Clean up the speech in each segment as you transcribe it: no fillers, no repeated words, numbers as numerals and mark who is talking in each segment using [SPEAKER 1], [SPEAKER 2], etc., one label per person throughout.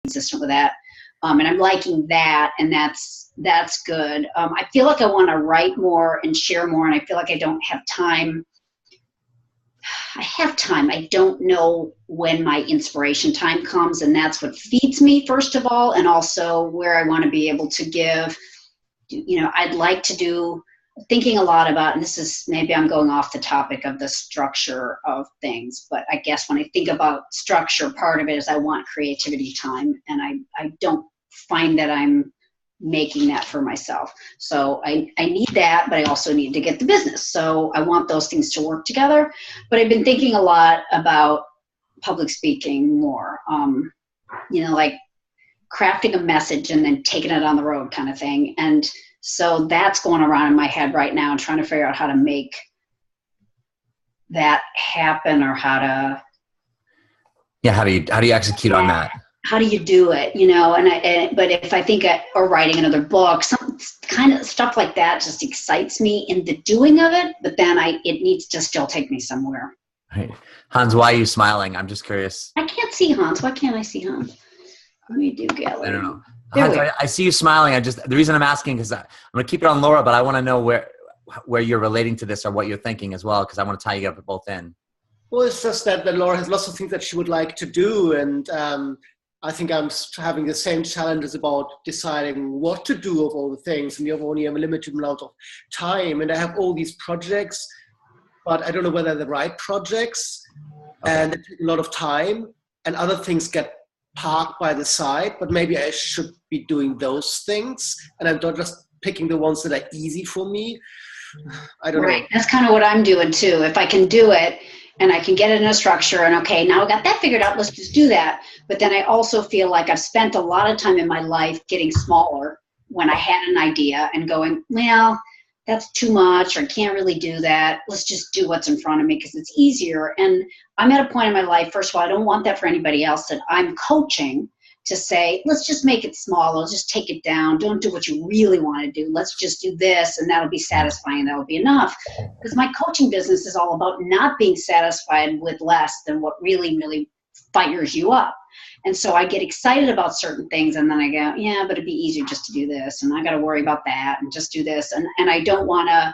[SPEAKER 1] consistent with that. And I'm liking that, and that's good. I feel like I want to write more and share more, and I feel like I don't have time. I have time. I don't know when my inspiration time comes, and that's what feeds me, first of all, and also where I want to be able to give. I'd like to do, thinking a lot about, and this is, maybe I'm going off the topic of the structure of things, but I guess when I think about structure, part of it is I want creativity time, and I don't find that I'm making that for myself. So I need that, but I also need to get the business. So I want those things to work together. But I've been thinking a lot about public speaking more, like crafting a message and then taking it on the road kind of thing. And so that's going around in my head right now and trying to figure out how to make that happen, or how to.
[SPEAKER 2] Yeah. How do you execute on that?
[SPEAKER 1] How do you do it? But if I think or writing another book, some kind of stuff like that just excites me in the doing of it. But then it needs to still take me somewhere.
[SPEAKER 2] Right. Hans, why are you smiling? I'm just curious.
[SPEAKER 1] I can't see Hans. Why can't I see Hans? Let me do gallery.
[SPEAKER 2] I don't know. Hans, I see you smiling. The reason I'm asking is I'm going to keep it on Laura, but I want to know where you're relating to this or what you're thinking as well, because I want to tie you up both in.
[SPEAKER 3] Well, it's just that Laura has lots of things that she would like to do, and I think I'm having the same challenges about deciding what to do of all the things, and you only have a limited amount of time, and I have all these projects, but I don't know whether they're the right projects, and they take a lot of time, and other things get parked by the side, but maybe I should be doing those things, and I'm not just picking the ones that are easy for me. I don't know.
[SPEAKER 1] Right, that's kind of what I'm doing too. If I can do it, and I can get it in a structure, and okay, now I got that figured out, let's just do that. But then I also feel like I've spent a lot of time in my life getting smaller when I had an idea and going, well, that's too much, or I can't really do that. Let's just do what's in front of me because it's easier. And I'm at a point in my life, first of all, I don't want that for anybody else, that I'm coaching to say, let's just make it smaller, just take it down, don't do what you really want to do, let's just do this, and that'll be satisfying, that'll be enough. Because my coaching business is all about not being satisfied with less than what really, really fires you up. And so I get excited about certain things, and then I go, yeah, but it'd be easier just to do this, and I got to worry about that, and just do this. And I don't want to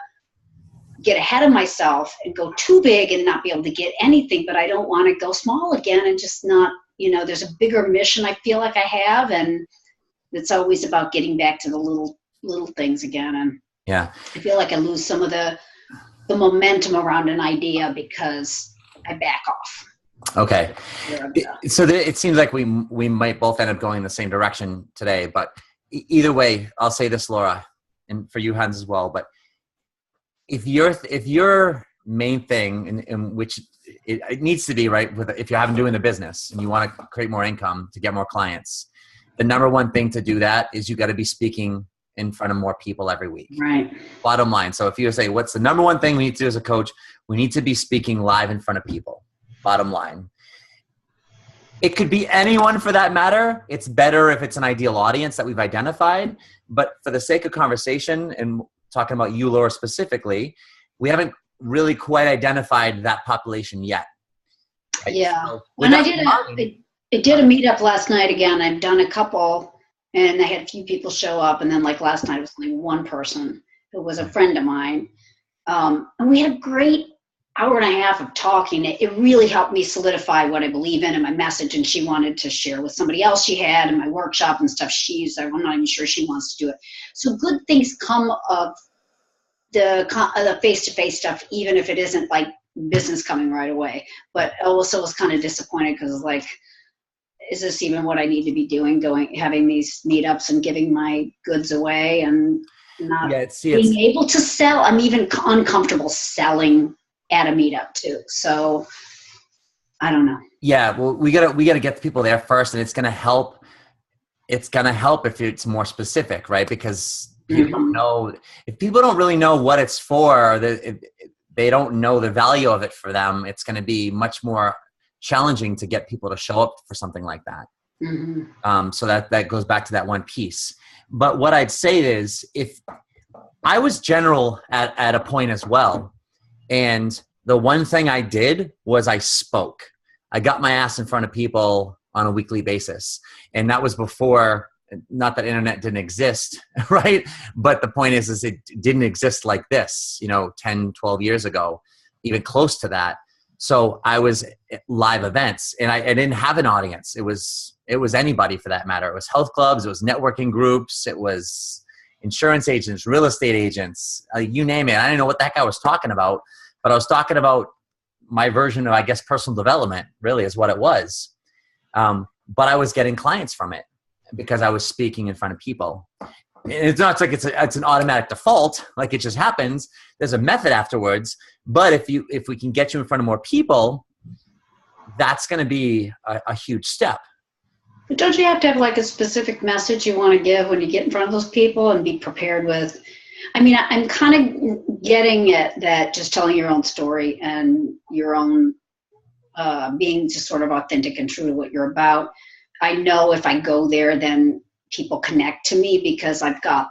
[SPEAKER 1] get ahead of myself and go too big and not be able to get anything, but I don't want to go small again and just not, there's a bigger mission I feel like I have, and it's always about getting back to the little things again. And
[SPEAKER 2] yeah,
[SPEAKER 1] I feel like I lose some of the momentum around an idea because I back off.
[SPEAKER 2] Okay. So it seems like we might both end up going in the same direction today, but either way, I'll say this, Laura, and for you, Hans, as well. But if your main thing, in which it needs to be, right, if you're having doing the business and you want to create more income to get more clients, the number one thing to do that is you got to be speaking in front of more people every week.
[SPEAKER 1] Right.
[SPEAKER 2] Bottom line. So if you say, what's the number one thing we need to do as a coach? We need to be speaking live in front of people. Bottom line. It could be anyone for that matter. It's better if it's an ideal audience that we've identified. But for the sake of conversation and talking about you, Laura, specifically, we haven't really quite identified that population yet. Right?
[SPEAKER 1] Yeah.
[SPEAKER 2] So
[SPEAKER 1] when I did a meetup last night again, I've done a couple, and I had a few people show up, and then like last night it was only one person who was a friend of mine. And we had a great hour and a half of talking. It really helped me solidify what I believe in and my message, and she wanted to share with somebody else she had in my workshop and stuff. I'm not even sure she wants to do it. So good things come of the face-to-face stuff, even if it isn't like business coming right away. But I also was kind of disappointed because it's like, is this even what I need to be doing, having these meetups and giving my goods away and not being able to sell? I'm even uncomfortable selling at a meetup too. So I don't know.
[SPEAKER 2] Yeah. Well, we gotta get the people there first, and it's going to help. It's going to help if it's more specific, right? Because people don't know, if people don't really know what it's for, they don't know the value of it for them. It's going to be much more challenging to get people to show up for something like that. Mm-hmm. So that goes back to that one piece. But what I'd say is, if I was general at a point as well, and the one thing I did was I spoke. I got my ass in front of people on a weekly basis. And that was before, not that internet didn't exist, right? But the point is it didn't exist like this, 10, 12 years ago, even close to that. So I was at live events, and I didn't have an audience. It was anybody for that matter. It was health clubs, it was networking groups, it was insurance agents, real estate agents, you name it. I didn't know what that guy was talking about, but I was talking about my version of, I guess, personal development really is what it was. But I was getting clients from it because I was speaking in front of people. And it's not like it's an automatic default, like it just happens. There's a method afterwards. But if we can get you in front of more people, that's going to be a huge step.
[SPEAKER 1] But don't you have to have like a specific message you want to give when you get in front of those people and be prepared with? I mean, I'm kind of getting at that, just telling your own story and your own being just sort of authentic and true to what you're about. I know if I go there, then people connect to me because I've got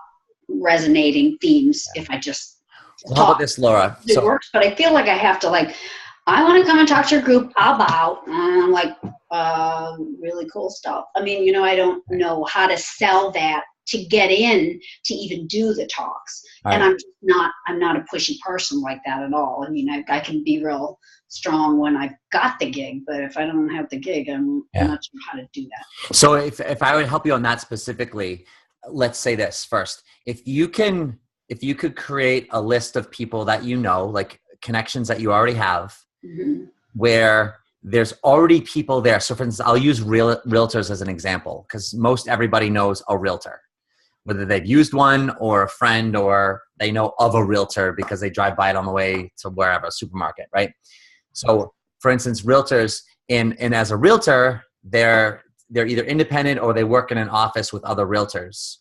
[SPEAKER 1] resonating themes. If I just
[SPEAKER 2] well, how about this, Laura?
[SPEAKER 1] It works, but I feel like I have to I want to come and talk to your group about, and I'm like, really cool stuff. I mean, I don't know how to sell that to get in to even do the talks. All and right. I'm not a pushy person like that at all. I mean, I can be real strong when I've got the gig, but if I don't have the gig, I'm not sure how to do that.
[SPEAKER 2] So if I would help you on that specifically, let's say this first. If you could create a list of people that like connections that you already have, mm-hmm. where there's already people there. So for instance, I'll use realtors as an example because most everybody knows a realtor, whether they've used one or a friend or they know of a realtor because they drive by it on the way to wherever, a supermarket, right? So for instance, realtors, and as a realtor, they're either independent or they work in an office with other realtors.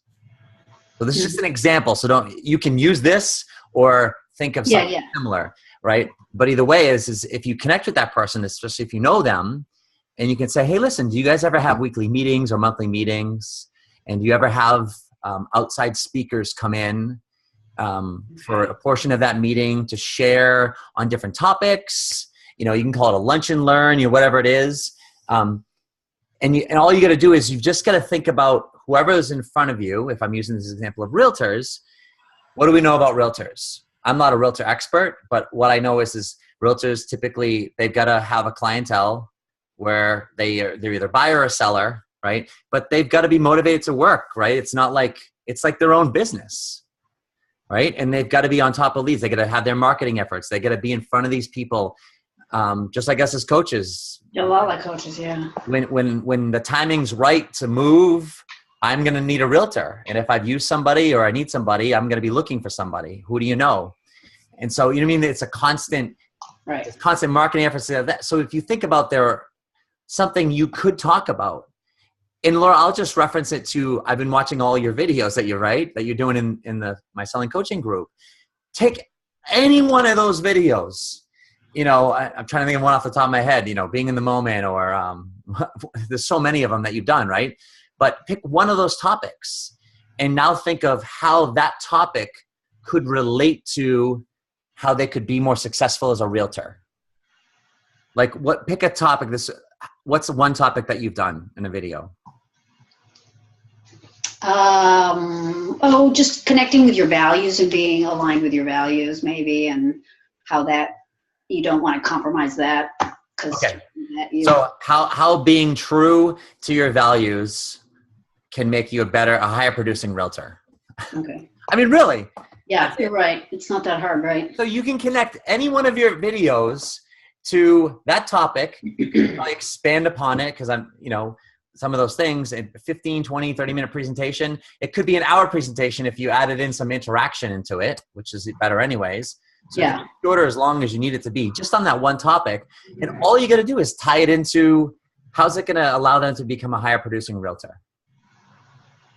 [SPEAKER 2] So this is just an example. So you can use this or think of something similar, right? But either way is if you connect with that person, especially if you know them, and you can say, hey, listen, do you guys ever have weekly meetings or monthly meetings? And do you ever have outside speakers come in for a portion of that meeting to share on different topics? You can call it a lunch and learn, whatever it is. And all you got to do is you've just got to think about whoever is in front of you. If I'm using this example of realtors, what do we know about realtors? I'm not a realtor expert, but what I know is realtors typically, they've got to have a clientele where they're either buyer or seller, right? But they've got to be motivated to work, right? It's like their own business, right? And they've got to be on top of leads. They got to have their marketing efforts. They got to be in front of these people. Just like us as coaches.
[SPEAKER 1] A lot like coaches, yeah.
[SPEAKER 2] When the timing's right to move, I'm going to need a realtor. And if I've used somebody or I need somebody, I'm going to be looking for somebody. Who do you know? And so, it's a constant,
[SPEAKER 1] right?
[SPEAKER 2] It's constant marketing efforts. So if you think about something you could talk about, and Laura, I'll just reference it to, I've been watching all your videos that you're doing in my selling coaching group. Take any one of those videos. I'm trying to think of one off the top of my head, being in the moment or there's so many of them that you've done, right? But pick one of those topics and now think of how that topic could relate to how they could be more successful as a realtor. Pick a topic. What's one topic that you've done in a video?
[SPEAKER 1] Just connecting with your values and being aligned with your values maybe, and how that you don't want to compromise that.
[SPEAKER 2] Okay. So how being true to your values can make you a higher producing realtor.
[SPEAKER 1] Okay.
[SPEAKER 2] I mean, really.
[SPEAKER 1] Yeah, you're right. It's not that hard, right?
[SPEAKER 2] So you can connect any one of your videos to that topic. I expand upon it because I'm, some of those things, a 15, 20, 30-minute presentation. It could be an hour presentation if you added in some interaction into it, which is better anyways. So it's shorter as long as you need it to be, just on that one topic. And all you got to do is tie it into how's it going to allow them to become a higher producing realtor.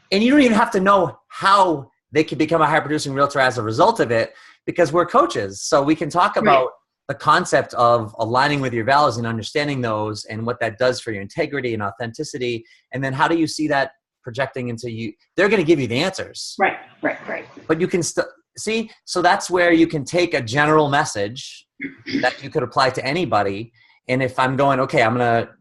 [SPEAKER 2] And you don't even have to know how they can become a higher producing realtor as a result of it, because we're coaches. So we can talk about the concept of aligning with your values and understanding those and what that does for your integrity and authenticity. And then how do you see that projecting into you? They're going to give you the answers.
[SPEAKER 1] Right.
[SPEAKER 2] But you can see, so that's where you can take a general message that you could apply to anybody. And if I'm going, okay, I'm going to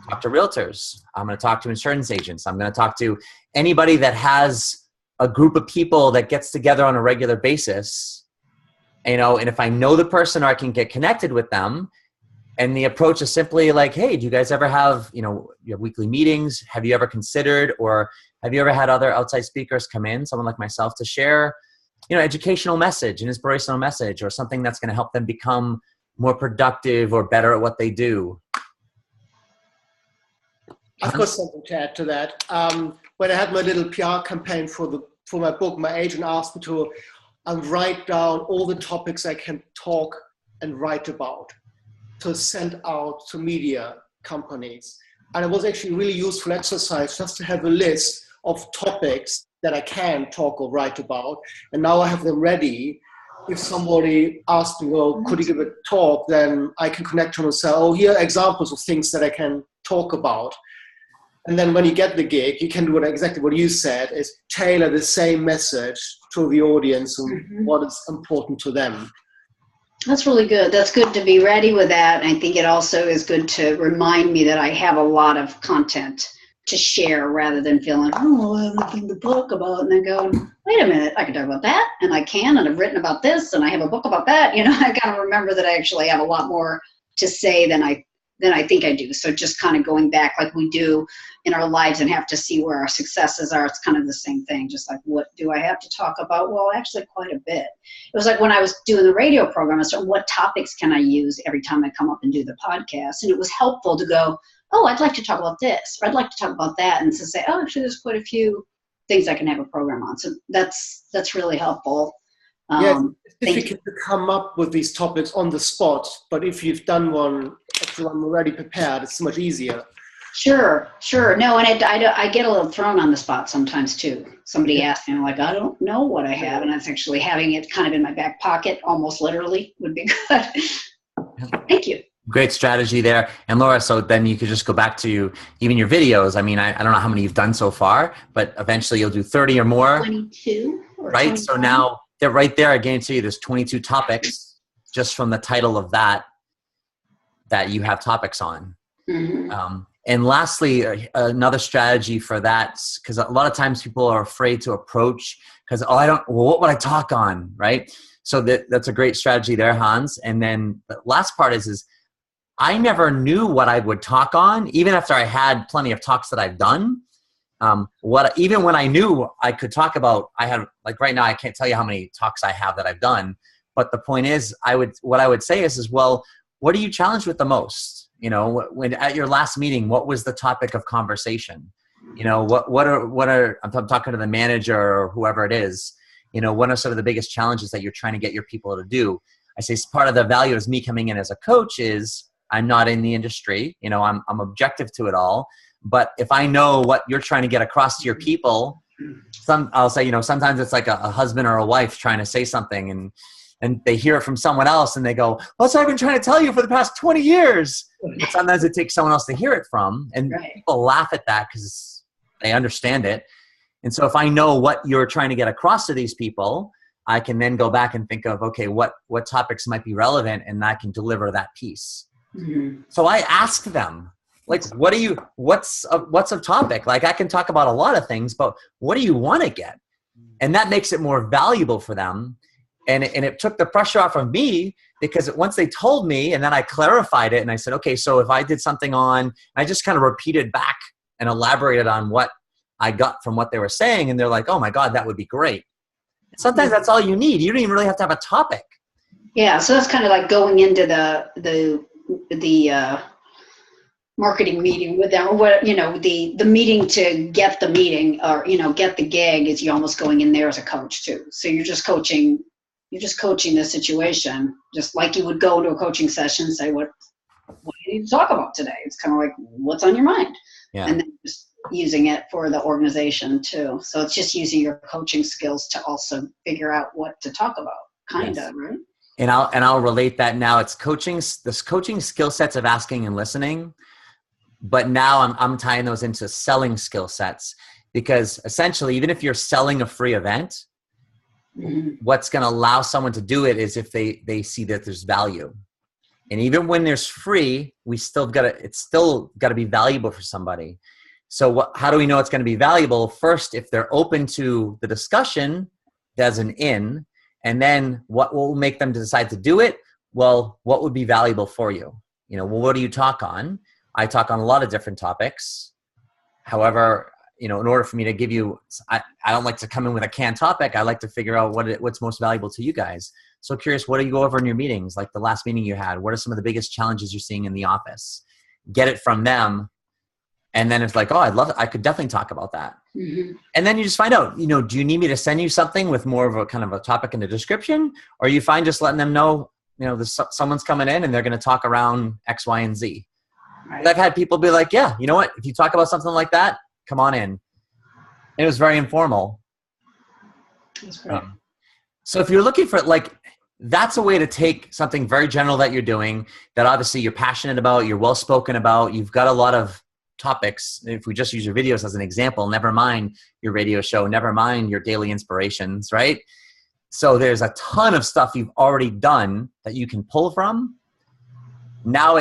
[SPEAKER 2] talk to realtors. I'm going to talk to insurance agents. I'm going to talk to anybody that has a group of people that gets together on a regular basis, and if I know the person or I can get connected with them, and the approach is simply like, hey, do you guys ever have, your weekly meetings? Have you ever considered, or have you ever had other outside speakers come in, someone like myself, to share, educational message, an inspirational message, or something that's going to help them become more productive or better at what they do?
[SPEAKER 3] I've got something to add to that. When I had my little PR campaign for my book, my agent asked me to write down all the topics I can talk and write about to send out to media companies. And it was actually a really useful exercise just to have a list of topics that I can talk or write about. And now I have them ready. If somebody asks me, well, could you give a talk, then I can connect to them and say, oh, here are examples of things that I can talk about. And then when you get the gig, you can do exactly what you said, is tailor the same message to the audience and what is important to them.
[SPEAKER 1] That's really good. That's good to be ready with that. And I think it also is good to remind me that I have a lot of content to share, rather than feeling, oh, I have nothing to talk about. And then go, wait a minute, I can talk about that, and I can, and I've written about this, and I have a book about that. I kind of remember that I actually have a lot more to say than I think I do. So just kind of going back like we do in our lives and have to see where our successes are. It's kind of the same thing. Just like, what do I have to talk about? Well, actually quite a bit. It was like when I was doing the radio program, I started, what topics can I use every time I come up and do the podcast? And it was helpful to go, oh, I'd like to talk about this, or I'd like to talk about that. And to say, oh, actually there's quite a few things I can have a program on. So that's really helpful.
[SPEAKER 3] Yes, it's difficult to come up with these topics on the spot, but if you've done one already prepared, it's so much easier.
[SPEAKER 1] Sure. No, and I get a little thrown on the spot sometimes too. Somebody asks me, I'm like, I don't know what I have, and that's actually having it kind of in my back pocket, almost literally, would be good. Thank you.
[SPEAKER 2] Great strategy there. And Laura, so then you could just go back to even your videos. I mean, I don't know how many you've done so far, but eventually you'll do 30 or more.
[SPEAKER 1] 22.
[SPEAKER 2] Right?
[SPEAKER 1] 21.
[SPEAKER 2] So now they're right there. I guarantee you there's 22 topics just from the title of that you have topics on.
[SPEAKER 1] Mm-hmm.
[SPEAKER 2] And lastly, another strategy for that, because a lot of times people are afraid to approach because, what would I talk on? Right? So that's a great strategy there, Hans. And then the last part is I never knew what I would talk on, even after I had plenty of talks that I've done. Even when I knew I could talk about, I had, like right now, I can't tell you how many talks I have that I've done. But the point is, what I would say is, well, what are you challenged with the most? When at your last meeting, what was the topic of conversation? What are I'm talking to the manager or whoever it is. What are some of the biggest challenges that you're trying to get your people to do? I say part of the value of me coming in as a coach is I'm not in the industry. I'm objective to it all. But if I know what you're trying to get across to your people, I'll say, sometimes it's like a husband or a wife trying to say something and they hear it from someone else and they go, well, that's what I've been trying to tell you for the past 20 years. But sometimes it takes someone else to hear it from. And people laugh at that because they understand it. And so if I know what you're trying to get across to these people, I can then go back and think of, okay, what topics might be relevant, and I can deliver that piece. Mm-hmm. So I ask them, like, what's a topic? Like, I can talk about a lot of things, but what do you want to get? And that makes it more valuable for them. And it took the pressure off of me, because once they told me and then I clarified it and I said, okay, so if I did something I just kind of repeated back and elaborated on what I got from what they were saying. And they're like, oh my God, that would be great. Sometimes that's all you need. You don't even really have to have a topic.
[SPEAKER 1] Yeah. So that's kind of like going into the marketing meeting with them, or what, the meeting to get the meeting, or, get the gig, is you almost going in there as a coach too. So you're just coaching the situation, just like you would go to a coaching session and say, what do you need to talk about today? It's kind of like, what's on your mind?
[SPEAKER 2] Yeah.
[SPEAKER 1] And then just using it for the organization too. So it's just using your coaching skills to also figure out what to talk about, kind of, right?
[SPEAKER 2] And I'll relate that now. It's coaching skill sets of asking and listening. But now I'm tying those into selling skill sets, because essentially, even if you're selling a free event, what's going to allow someone to do it is if they see that there's value. And even when there's free, it's still got to be valuable for somebody. So how do we know it's going to be valuable? First, if they're open to the discussion, as an in, and then what will make them decide to do it? Well, what would be valuable for you? Well, what do you talk on? I talk on a lot of different topics. However, in order for me to give you, I don't like to come in with a canned topic. I like to figure out what's most valuable to you guys. So curious, what do you go over in your meetings? Like the last meeting you had, what are some of the biggest challenges you're seeing in the office? Get it from them. And then it's like, oh, I could definitely talk about that. Mm-hmm. And then you just find out, do you need me to send you something with more of a kind of a topic in the description? Or are you fine just letting them know, someone's coming in and they're going to talk around X, Y, and Z. Right. I've had people be like, yeah, you know what? If you talk about something like that, come on in. And it was very informal.
[SPEAKER 1] That's great.
[SPEAKER 2] So if you're looking for that's a way to take something very general that you're doing that obviously you're passionate about, you're well-spoken about, you've got a lot of topics. If we just use your videos as an example, never mind your radio show, never mind your daily inspirations, right? So there's a ton of stuff you've already done that you can pull from. Now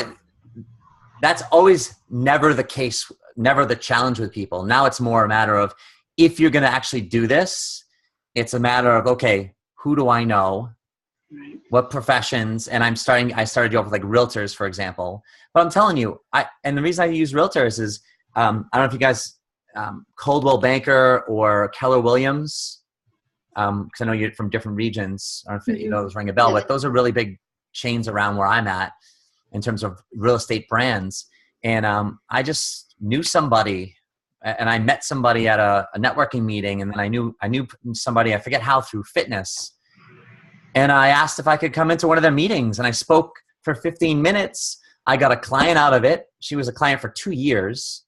[SPEAKER 2] that's always never the case, never the challenge with people. Now it's more a matter of, if you're going to actually do this, it's a matter of, okay, who do I know? Right. What professions? And I started you off with like realtors, for example. But I'm telling you, and the reason I use realtors is, I don't know if you guys, Coldwell Banker or Keller Williams, because I know you're from different regions. I don't know if those ring a bell, but those are really big chains around where I'm at in terms of real estate brands. And I just knew somebody, and I met somebody at a networking meeting, and then I knew somebody, I forget how, through fitness. And I asked if I could come into one of their meetings, and I spoke for 15 minutes. I got a client out of it. She was a client for 2 years.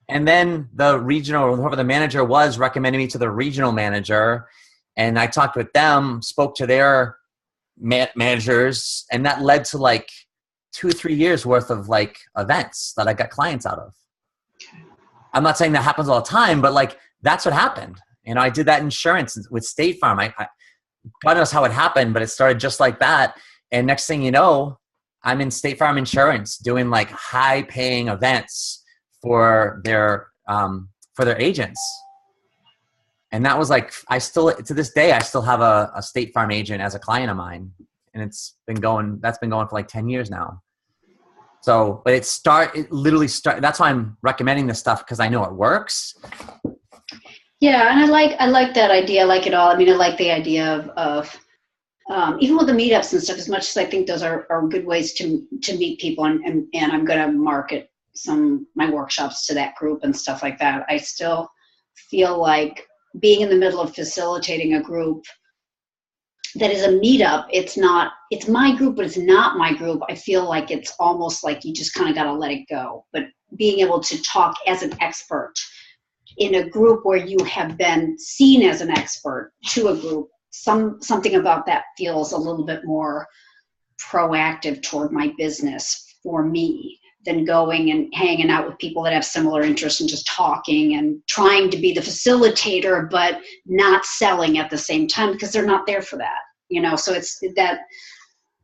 [SPEAKER 2] And then the regional, or whoever the manager was, recommended me to the regional manager. And I talked with them, spoke to their managers, and that led to like 2 or 3 years worth of like events that I got clients out of. I'm not saying that happens all the time, but like that's what happened. I did that insurance with State Farm. God knows how it happened, but it started just like that. And next thing you know, I'm in State Farm Insurance doing like high paying events for their agents. And that was like, to this day, I still have a State Farm agent as a client of mine. And that's been going for like 10 years now. So, but it literally started. That's why I'm recommending this stuff, because I know it works.
[SPEAKER 1] Yeah. And I like that idea. I like it all. I mean, I like the idea of even with the meetups and stuff, as much as I think those are good ways to meet people, and I'm going to market my workshops to that group and stuff like that. I still feel like being in the middle of facilitating a group that is a meetup, it's my group, but it's not my group. I feel like it's almost like you just kind of got to let it go. But being able to talk as an expert in a group where you have been seen as an expert to a group, something about that feels a little bit more proactive toward my business for me than going and hanging out with people that have similar interests and just talking and trying to be the facilitator, but not selling at the same time, because they're not there for that, So it's that,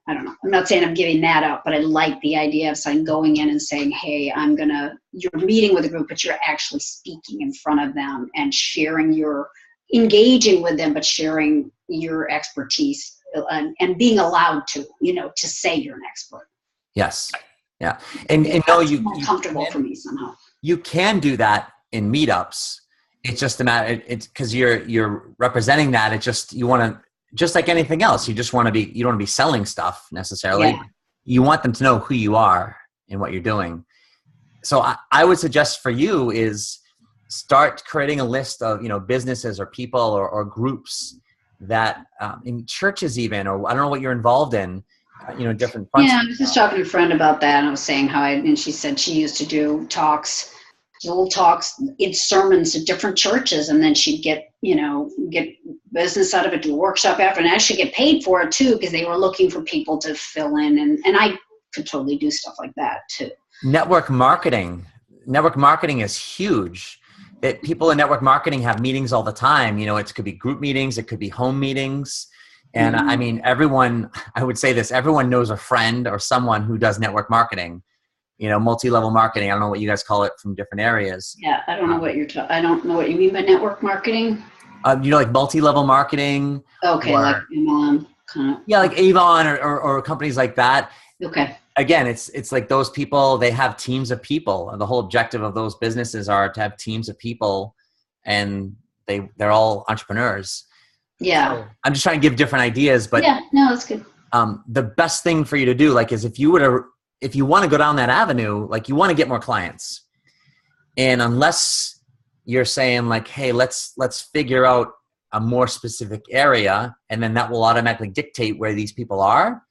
[SPEAKER 1] I don't know. I'm not saying I'm giving that up, but I like the idea of going in and saying, hey, you're meeting with a group, but you're actually speaking in front of them and engaging with them, but sharing your expertise and being allowed to say you're an expert.
[SPEAKER 2] Yes. Yeah. And no,
[SPEAKER 1] more comfortable for me somehow. You
[SPEAKER 2] can do that in meetups. It's just a matter, it's because you're representing that. It's just, you want to, just like anything else, you don't want to be selling stuff necessarily. Yeah. You want them to know who you are and what you're doing. So I would suggest for you is start creating a list of, businesses or people or groups that in churches even, or I don't know what you're involved in, different fronts.
[SPEAKER 1] Yeah, I was just talking to a friend about that, and I was saying and she said she used to do little talks in sermons at different churches, and then she'd get business out of it, do a workshop after, and actually get paid for it too, because they were looking for people to fill in, and I could totally do stuff like that too. Network marketing
[SPEAKER 2] is huge. People in network marketing have meetings all the time. It could be group meetings, it could be home meetings. And I mean, everyone, I would say this, everyone knows a friend or someone who does network marketing, you know, multi-level marketing. I don't know what you guys call it from different areas.
[SPEAKER 1] Yeah, I don't know what I don't know what you mean by network marketing.
[SPEAKER 2] You know, like multi-level marketing.
[SPEAKER 1] Okay,
[SPEAKER 2] or,
[SPEAKER 1] like MLM kind of.
[SPEAKER 2] Yeah, like Avon or companies like that.
[SPEAKER 1] Okay.
[SPEAKER 2] Again, it's like those people, they have teams of people. And the whole objective of those businesses are to have teams of people, and they're all entrepreneurs.
[SPEAKER 1] Yeah.
[SPEAKER 2] So I'm just trying to give different ideas, but
[SPEAKER 1] yeah, no, that's good.
[SPEAKER 2] The best thing for you to do, like, is if you want to go down that avenue, like, you want to get more clients. And unless you're saying like, hey, let's figure out a more specific area, and then that will automatically dictate where these people are.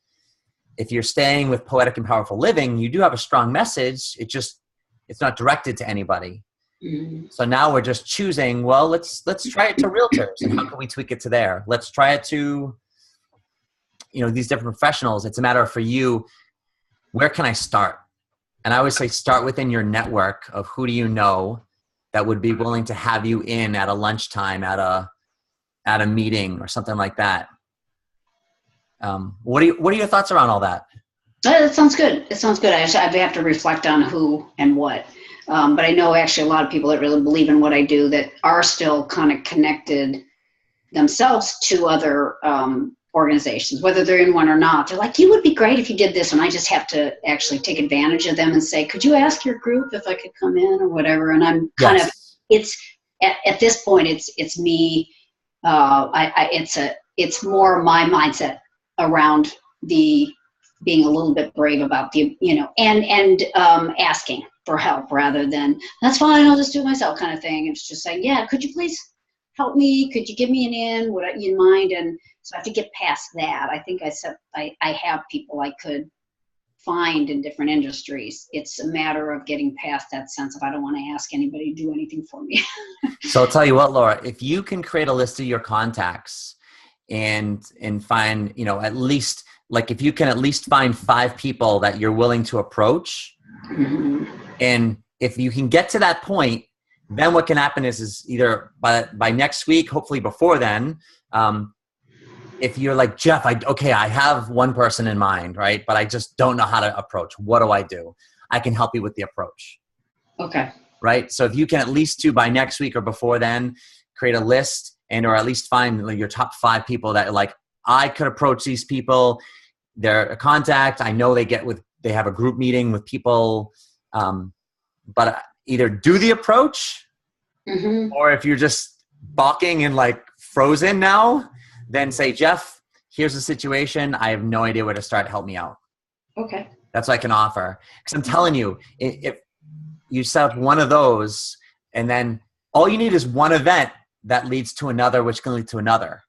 [SPEAKER 2] If you're staying with Poetic and Powerful Living, you do have a strong message. It's not directed to anybody.
[SPEAKER 1] Mm-hmm.
[SPEAKER 2] So now we're just choosing, well, let's try it to realtors, and how can we tweak it to there? Let's try it to, you know, these different professionals. It's a matter of, for you, where can I start? And I always say, start within your network of who do you know that would be willing to have you in at a lunchtime, at a meeting or something like that. What are your thoughts around all that?
[SPEAKER 1] That sounds good. It sounds good. I have to reflect on who and what. But I know actually a lot of people that really believe in what I do that are still kind of connected themselves to other organizations, whether they're in one or not. They're like, you would be great if you did this. And I just have to actually take advantage of them and say, could you ask your group if I could come in or whatever? And I'm kind of, it's at this point, it's me. It's more my mindset around the being a little bit brave about the, you know, and asking for help rather than, that's fine, I'll just do it myself kind of thing. It's just saying, yeah, could you please help me? Could you give me an in? Would you mind? And so I have to get past that. I think I have people I could find in different industries. It's a matter of getting past that sense of, I don't want to ask anybody to do anything for me.
[SPEAKER 2] So I'll tell you what, Laura, if you can create a list of your contacts and find, you know, at least, like, if you can at least find 5 people that you're willing to approach,
[SPEAKER 1] Mm-hmm.
[SPEAKER 2] and if you can get to that point, then what can happen is either by next week, hopefully before then, if you're like, Jeff, I have one person in mind, right? But I just don't know how to approach. What do I do? I can help you with the approach.
[SPEAKER 1] Okay.
[SPEAKER 2] Right? So if you can at least by next week or before then, create a list or at least find like your top 5 people that are like, I could approach these people. They're a contact. I know they have a group meeting with people, but either do the approach,
[SPEAKER 1] Mm-hmm.
[SPEAKER 2] or if you're just balking and like frozen now, then say, Jeff, here's the situation. I have no idea where to start. Help me out.
[SPEAKER 1] Okay.
[SPEAKER 2] That's what I can offer. Because I'm telling you, if you set up one of those, and then all you need is one event that leads to another, which can lead to another.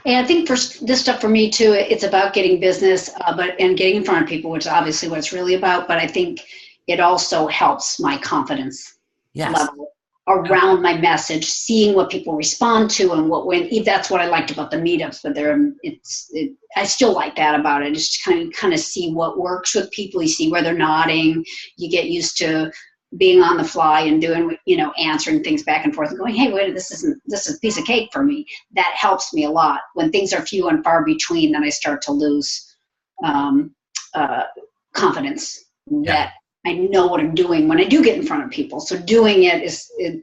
[SPEAKER 1] And I think for this stuff for me too, it's about getting business, and getting in front of people, which is obviously what it's really about. But I think it also helps my confidence level around my message, seeing what people respond to and that's what I liked about the meetups. But I still like that about it. Just kind of see what works with people. You see where they're nodding. You get used to being on the fly and doing, you know, answering things back and forth and going, hey, wait, this is a piece of cake for me. That helps me a lot. When things are few and far between, then I start to lose confidence that I know what I'm doing when I do get in front of people. So doing it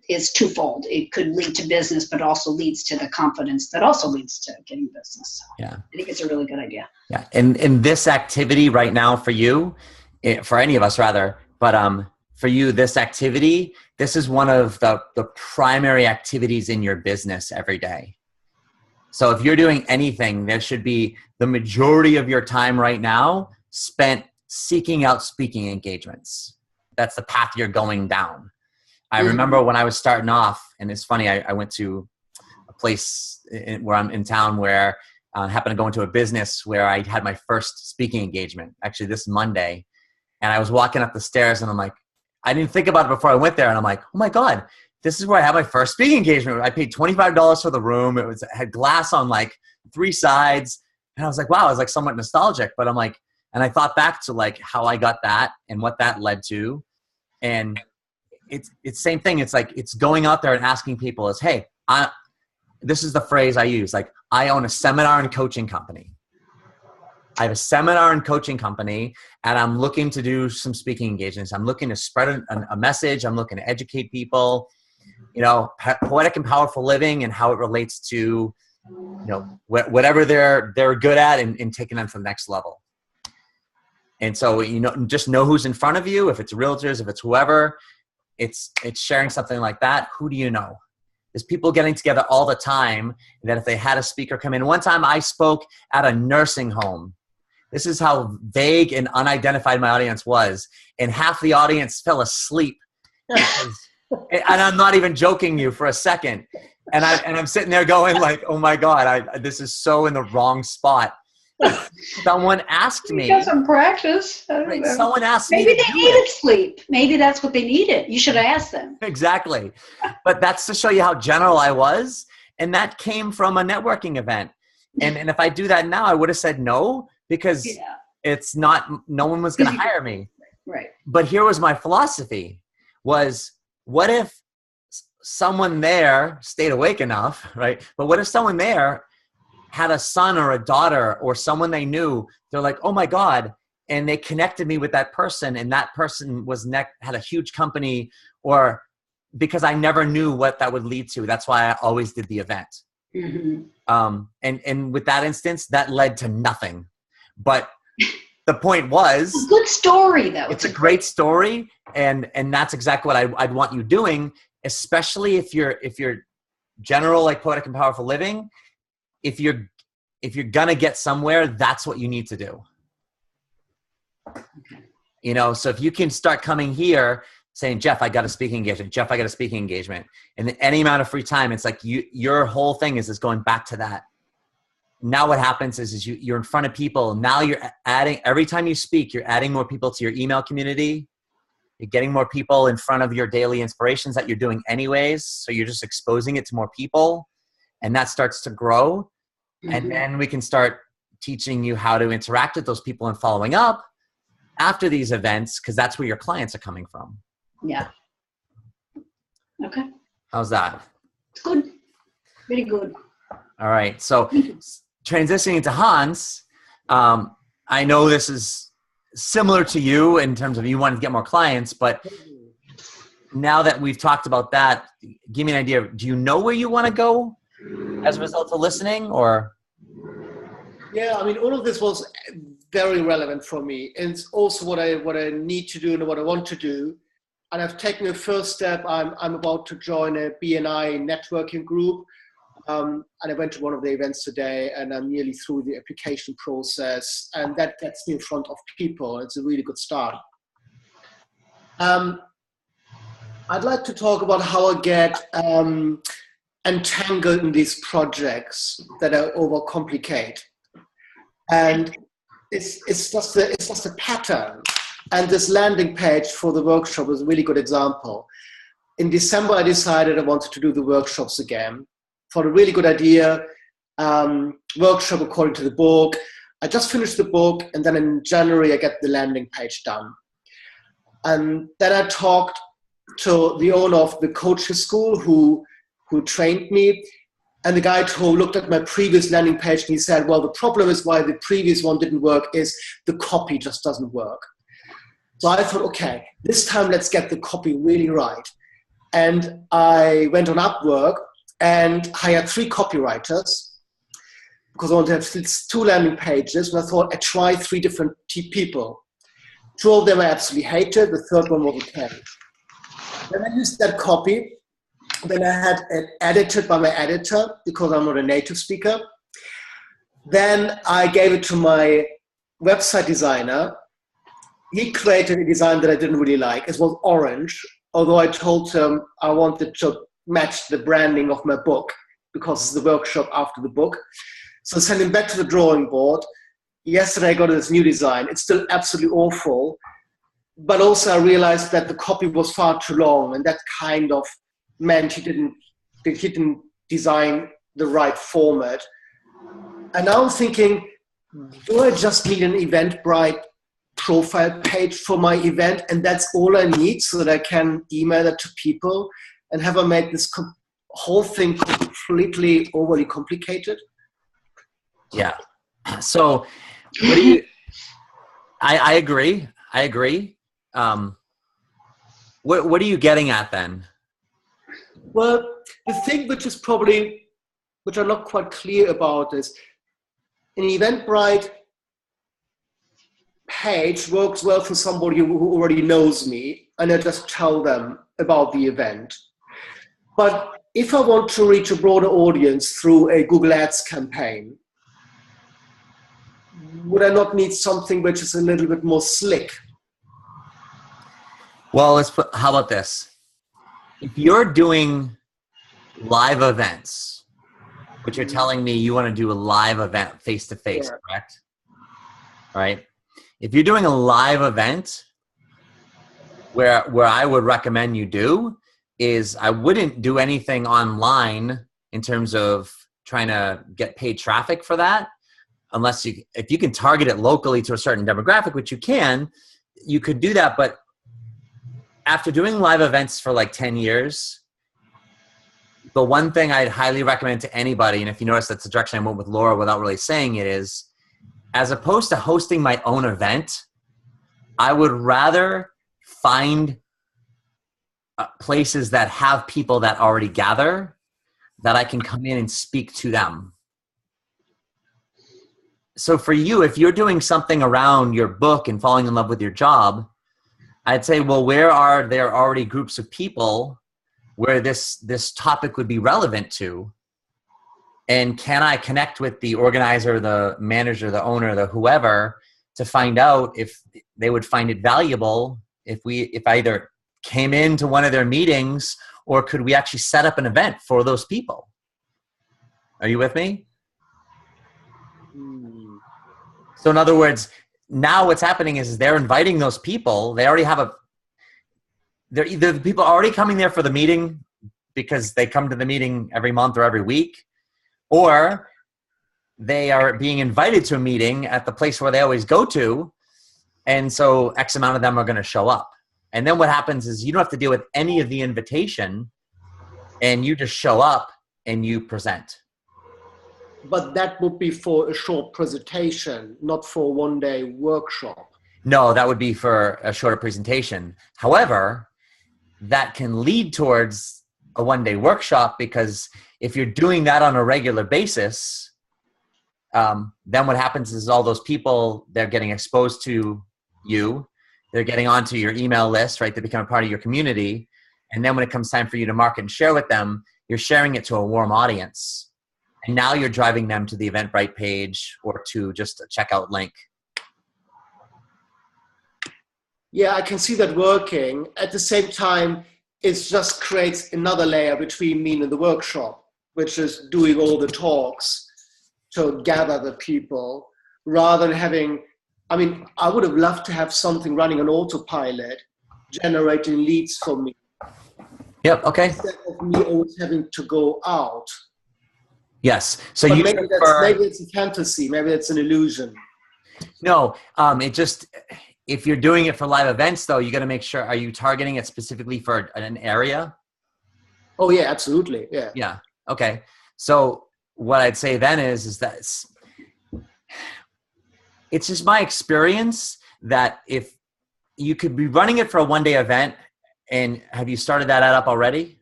[SPEAKER 1] is twofold. It could lead to business, but also leads to the confidence that also leads to getting business. So yeah, I think it's a really good idea.
[SPEAKER 2] Yeah. And this activity right now for you, for any of us rather, but for you, this activity, this is one of the primary activities in your business every day. So if you're doing anything, there should be the majority of your time right now spent seeking out speaking engagements. That's the path you're going down. I remember when I was starting off, and it's funny, I went to a place where I'm in town where I happened to go into a business where I had my first speaking engagement, actually this Monday. And I was walking up the stairs and I'm like, I didn't think about it before I went there. And I'm like, oh my God, this is where I had my first speaking engagement. I paid $25 for the room. It had glass on like 3 sides. And I was like, wow, I was like somewhat nostalgic, but I'm like, and I thought back to like how I got that and what that led to. And it's same thing. It's like, it's going out there and asking people is, hey, this is the phrase I use, like, I own a seminar and coaching company. I have a seminar and coaching company, and I'm looking to do some speaking engagements. I'm looking to spread a message. I'm looking to educate people, poetic and powerful living and how it relates to, whatever they're good at and taking them to the next level. And so, just know who's in front of you. If it's realtors, if it's whoever, it's sharing something like that. Who do you know? There's people getting together all the time that if they had a speaker come in. One time I spoke at a nursing home. This is how vague and unidentified my audience was. And half the audience fell asleep. And I'm not even joking you for a second. And I'm sitting there going like, oh my God, this is so in the wrong spot. Someone asked me.
[SPEAKER 1] You got some practice.
[SPEAKER 2] Someone asked me.
[SPEAKER 1] Maybe they needed sleep. Maybe that's what they needed. You should have asked them.
[SPEAKER 2] Exactly. But that's to show you how general I was. And that came from a networking event. And if I do that now, I would have said no, because it's not, no one was going to hire me.
[SPEAKER 1] Right.
[SPEAKER 2] But here was my philosophy was, what if someone there stayed awake enough, right? But what if someone there had a son or a daughter or someone they knew, they're like, oh my God. And they connected me with that person, and that person had a huge company, or because I never knew what that would lead to. That's why I always did the event. Mm-hmm. And with that instance, that led to nothing. But the point was,
[SPEAKER 1] it's a good story though.
[SPEAKER 2] It's a great story. And that's exactly what I'd want you doing, especially if you're general, like poetic and powerful living. If you're gonna get somewhere, that's what you need to do. Okay. So if you can start coming here saying, Jeff, I got a speaking engagement. Jeff, I got a speaking engagement. And any amount of free time, it's like your whole thing is going back to that. Now what happens is you're in front of people. Now you're adding, every time you speak, you're adding more people to your email community. You're getting more people in front of your daily inspirations that you're doing anyways. So you're just exposing it to more people, and that starts to grow. Mm-hmm. And then we can start teaching you how to interact with those people and following up after these events, because that's where your clients are coming from.
[SPEAKER 1] Yeah. Okay.
[SPEAKER 2] How's that?
[SPEAKER 1] It's good. Really good.
[SPEAKER 2] All right. So transitioning to Hans, I know this is similar to you in terms of you wanting to get more clients, but now that we've talked about that, give me an idea. Do you know where you want to go as a result of listening, or?
[SPEAKER 3] Yeah, I mean, all of this was very relevant for me. And it's also what I need to do and what I want to do. And I've taken a first step. I'm about to join a BNI networking group. And I went to one of the events today, and I'm nearly through the application process. And that gets me in front of people. It's a really good start. I'd like to talk about how I get entangled in these projects that I overcomplicate. And it's just a pattern. And this landing page for the workshop is a really good example. In December, I decided I wanted to do the workshops again. For a really good idea, workshop according to the book. I just finished the book, and then in January, I get the landing page done. And then I talked to the owner of the coaching school who trained me. And the guy looked at my previous landing page, and he said, well, the problem is why the previous one didn't work is the copy just doesn't work. So I thought, okay, this time let's get the copy really right. And I went on Upwork and hired 3 copywriters because I wanted to have 2 landing pages. And I thought I'd try 3 different people. 2 of them I absolutely hated. The third one was okay. Then I used that copy. Then I had it edited by my editor because I'm not a native speaker. Then I gave it to my website designer. He created a design that I didn't really like. It was orange, although I told him I wanted to match the branding of my book because it's the workshop after the book. So I sent him back to the drawing board. Yesterday I got this new design. It's still absolutely awful, but also I realized that the copy was far too long, and that kind of meant he didn't design the right format. And now I'm thinking, do I just need an Eventbrite profile page for my event, and that's all I need so that I can email it to people? And have I made this whole thing completely overly complicated?
[SPEAKER 2] Yeah. So what do you, I agree. I agree. What are you getting at then?
[SPEAKER 3] Well, the thing which I'm not quite clear about is an Eventbrite page works well for somebody who already knows me, and I just tell them about the event. But if I want to reach a broader audience through a Google Ads campaign, would I not need something which is a little bit more slick?
[SPEAKER 2] Well, how about this? If you're doing live events, which you're telling me you want to do a live event face-to-face, correct? Right? If you're doing a live event, where I would recommend you do is I wouldn't do anything online in terms of trying to get paid traffic for that, unless if you can target it locally to a certain demographic, which you can, you could do that. But after doing live events for like 10 years, the one thing I'd highly recommend to anybody, and if you notice that's the direction I went with Laura without really saying it, is as opposed to hosting my own event, I would rather find places that have people that already gather that I can come in and speak to them. So for you, if you're doing something around your book and falling in love with your job, I'd say, well, where are there already groups of people where this topic would be relevant to? And can I connect with the organizer, the manager, the owner, the whoever, to find out if they would find it valuable if I either came into one of their meetings, or could we actually set up an event for those people? Are you with me? So in other words, now what's happening is they're inviting those people. They already have they're either the people already coming there for the meeting because they come to the meeting every month or every week, or they are being invited to a meeting at the place where they always go to. And so X amount of them are going to show up. And then what happens is you don't have to deal with any of the invitation, and you just show up and you present.
[SPEAKER 3] But that would be for a short presentation, not for a one-day workshop.
[SPEAKER 2] No, that would be for a shorter presentation. However, that can lead towards a one-day workshop, because if you're doing that on a regular basis, then what happens is all those people, they're getting exposed to you. They're getting onto your email list, right? They become a part of your community. And then when it comes time for you to market and share with them, you're sharing it to a warm audience. And now you're driving them to the Eventbrite page or to just a checkout link.
[SPEAKER 3] Yeah, I can see that working. At the same time, it just creates another layer between me and the workshop, which is doing all the talks to gather the people, rather than having, I mean, I would have loved to have something running on autopilot, generating leads for me.
[SPEAKER 2] Yep, okay.
[SPEAKER 3] Instead of me always having to go out.
[SPEAKER 2] Yes. So
[SPEAKER 3] but
[SPEAKER 2] you
[SPEAKER 3] maybe it's a fantasy, maybe it's an illusion.
[SPEAKER 2] No, if you're doing it for live events though, you got to make sure, are you targeting it specifically for an area?
[SPEAKER 3] Oh yeah, absolutely. Yeah.
[SPEAKER 2] Yeah. Okay. So what I'd say then is that it's just my experience that if you could be running it for a one-day event, and have you started that up already?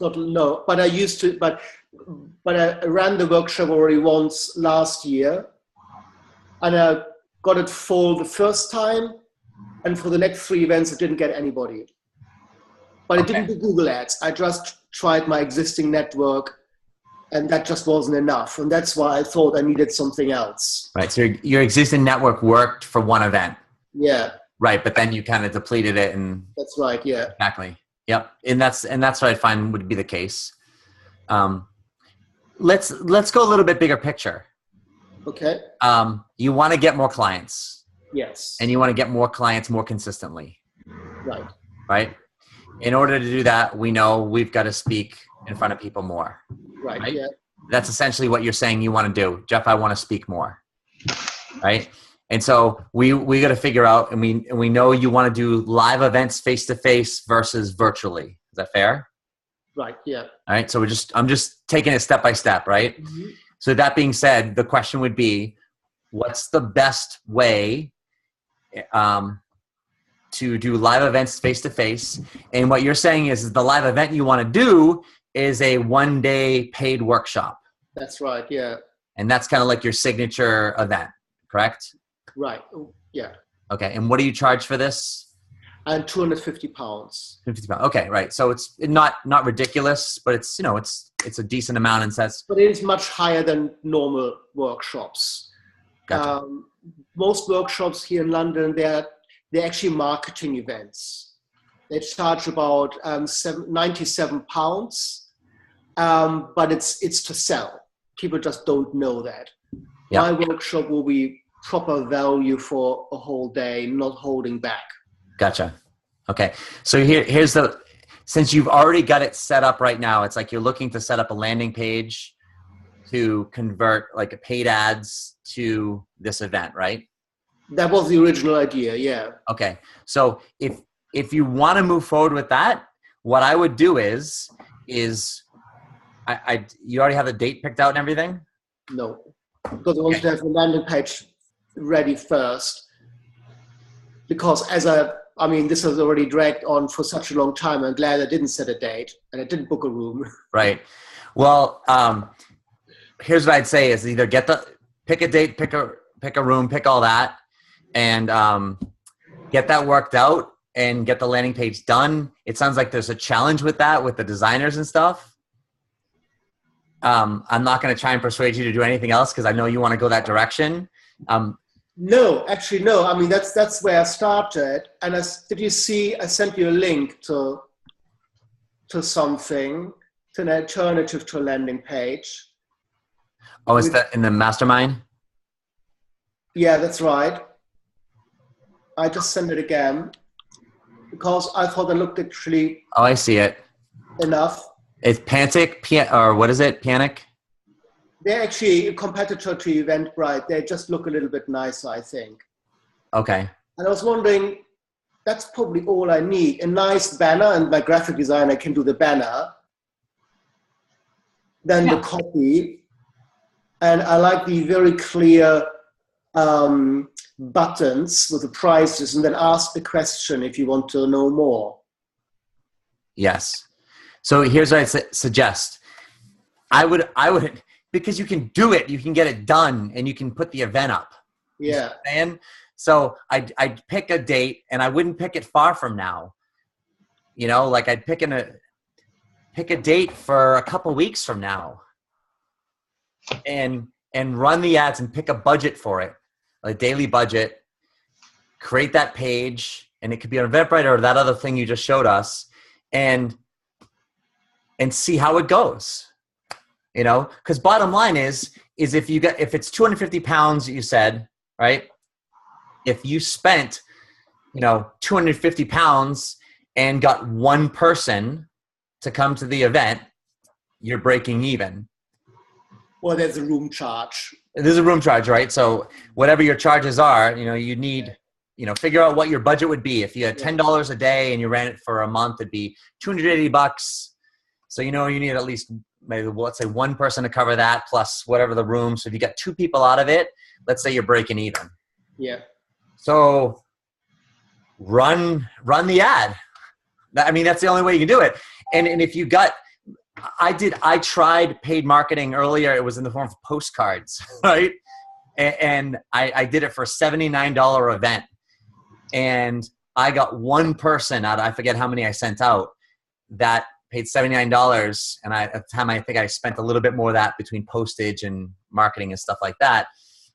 [SPEAKER 3] No, but I used to, but I ran the workshop already once last year, and I got it full the first time, and for the next 3 events, I didn't get anybody. But I didn't do Google Ads. I just tried my existing network, and that just wasn't enough. And that's why I thought I needed something else.
[SPEAKER 2] Right. So your existing network worked for one event.
[SPEAKER 3] Yeah.
[SPEAKER 2] Right. But then you kind of depleted it. And
[SPEAKER 3] that's right. Yeah.
[SPEAKER 2] Exactly. Yep. And that's what I find would be the case. Let's go a little bit bigger picture.
[SPEAKER 3] Okay.
[SPEAKER 2] You want to get more clients.
[SPEAKER 3] Yes.
[SPEAKER 2] And you want to get more clients more consistently.
[SPEAKER 3] Right.
[SPEAKER 2] Right. In order to do that, we know we've got to speak in front of people more.
[SPEAKER 3] Right. Yeah.
[SPEAKER 2] That's essentially what you're saying you want to do. Jeff, I want to speak more. Right. And so we got to figure out, and we know you want to do live events face-to-face versus virtually. Is that fair?
[SPEAKER 3] Right. Yeah.
[SPEAKER 2] All right. So I'm just taking it step by step, right?
[SPEAKER 3] Mm-hmm.
[SPEAKER 2] So that being said, the question would be, what's the best way to do live events face to face? And what you're saying is the live event you want to do is a 1-day paid workshop.
[SPEAKER 3] That's right. Yeah.
[SPEAKER 2] And that's kind of like your signature event, correct?
[SPEAKER 3] Right. Yeah.
[SPEAKER 2] Okay. And what do you charge for this?
[SPEAKER 3] And £250.
[SPEAKER 2] 50 pounds. Okay, right. So it's not ridiculous, but it's, it's a decent amount in sense.
[SPEAKER 3] But it is much higher than normal workshops.
[SPEAKER 2] Gotcha.
[SPEAKER 3] Most workshops here in London, they're actually marketing events. They charge about £97, but it's to sell. People just don't know that.
[SPEAKER 2] Yeah.
[SPEAKER 3] My workshop will be proper value for a whole day, not holding back.
[SPEAKER 2] Gotcha. Okay. So here's since you've already got it set up right now, it's like you're looking to set up a landing page to convert like a paid ads to this event, right?
[SPEAKER 3] That was the original idea. Yeah.
[SPEAKER 2] Okay. So if you want to move forward with that, what I would do is you already have the date picked out and everything?
[SPEAKER 3] No, because I want to have the landing page ready first. Because this has already dragged on for such a long time. I'm glad I didn't set a date and I didn't book a room.
[SPEAKER 2] Right. Well, here's what I'd say is either pick a date, pick a room, pick all that, and get that worked out and get the landing page done. It sounds like there's a challenge with that, with the designers and stuff. I'm not going to try and persuade you to do anything else because I know you want to go that direction.
[SPEAKER 3] No, actually, no. I mean, that's where I started. And did you see, I sent you a link to something, to an alternative to a landing page.
[SPEAKER 2] Oh, is that in the mastermind?
[SPEAKER 3] Yeah, that's right. I just sent it again because I thought it looked actually.
[SPEAKER 2] Oh, I see it.
[SPEAKER 3] Enough.
[SPEAKER 2] It's Panic, or what is it? Panic?
[SPEAKER 3] They're actually a competitor to Eventbrite. They just look a little bit nicer, I think.
[SPEAKER 2] Okay.
[SPEAKER 3] And I was wondering, that's probably all I need. A nice banner, and my graphic designer can do the banner. Then the copy. And I like the very clear buttons with the prices, and then ask the question if you want to know more.
[SPEAKER 2] Yes. So here's what I suggest. I would, because you can do it, you can get it done, and you can put the event up.
[SPEAKER 3] Yeah.
[SPEAKER 2] And so I'd pick a date, and I wouldn't pick it far from now. Like I'd pick a date for a couple weeks from now, and run the ads and pick a budget for it, a daily budget. Create that page, and it could be on Eventbrite or that other thing you just showed us, and see how it goes. Because bottom line is if it's 250 pounds, you said, right? If you spent, 250 pounds and got one person to come to the event, you're breaking even.
[SPEAKER 3] Well, there's a room charge.
[SPEAKER 2] There's a room charge, right? So whatever your charges are, you need, figure out what your budget would be. If you had $10 a day and you ran it for a month, it'd be $280. So, you need at least maybe, let's say one person to cover that plus whatever the room. So if you get two people out of it, let's say you're breaking even.
[SPEAKER 3] Yeah.
[SPEAKER 2] So run the ad. That's the only way you can do it. And if you got, I tried paid marketing earlier. It was in the form of postcards, right? And I did it for a $79 event. And I got one person out, I forget how many I sent out, that paid $79. And at the time, I think I spent a little bit more of that between postage and marketing and stuff like that.